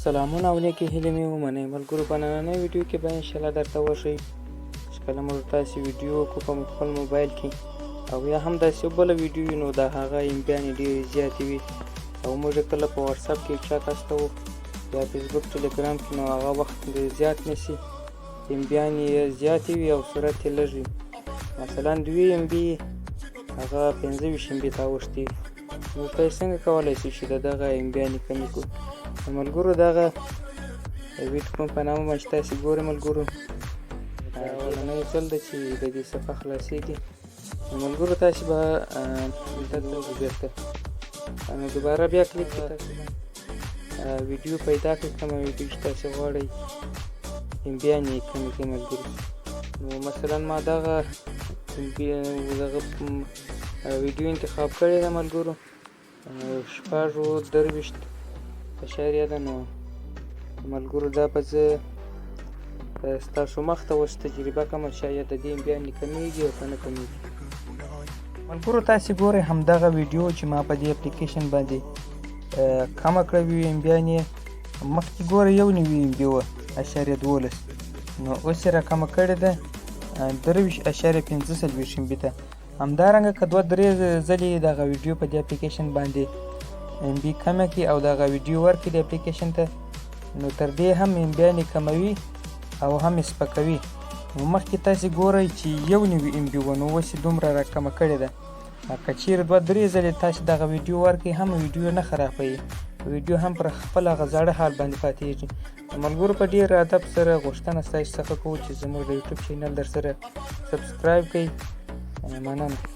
سلامونه او نیکې هیلې مې ومنئ ملګرو. په نننۍ ویډیو کې به انشاءالله درته وښیي چې کله موږ تاسې ویډیو وکړو په خپل موبایل کې او یا هم داسې بله ویډیو وي نو د هغه امبیانې ډېرې زیاتې وي او موږ کله په واتساپ کې چا ته استوو یا فیسبوک ټلګرام کې نو هغه وخت زیات نیسي، امبیانې یې زیاتې وي او سرعت یې لږ وي. مثلا 2 MB هغه 25 MB ته اوښتي وي. نو تاسې څنګه کولی شئ چې د دغه امبیانې کمې کړو؟ ملګرو دغه ویډیو کوم په نامه باندې تاسې ګورئ ملګرو، اولنی ځل ده چې د دې صفحه خلاصېږي. ملګرو تاسې به دلته بېرته نو دوباره بیا کلیک کړئ، تاسې به ویډیو پیدا کړئ، کومه ویډیو چې تاسې غواړئ امبیانې یې کمې کړئ ملګرو. نو مثلا ما دغه ویډیو انتخاب کړې ده ملګرو، 6.23 ده. نو ملګرو دا به زه ستاسو مخ ته اوس تجربه کوم چې آیا د دې امبیانې کمیږي او که نه کمیږي. ملګرو تاسې ګورئ همدغه ویډیو چې ما په دې اپلیکیشن باندې کمه کړې وي امبیانې، مخکې ګورئ 1 MB وه 0.12، نو اوس یې راکمه کړې ده 23.45 MB ته. همدارنګه که 2-3 ځلې دغه ویډیو په دې اپلیکیشن باندې MB کمه کړي او دغه ویډیو ورکړي د اپلیکیشن ته، نو تر دې هم امبیانې کموي او هم یې سپکوي. نو مخکې تاسې ګورئ چې 1 MB وه نو اوس یې دومره راکمه کړې ده. که چیرې 2-3 ځلې تاسې دغه ویډیو ورکړئ هم ویډیو نه خرابوي، ویډیو هم پر خپل هغه زاړه حال باندې پاتېږي. ملګرو په ډېر ادب سره غوښتنه ستاسو څخه کوو چې زموږ د یوټیوب چینل در سره سبسکرایب کړئ. مننه.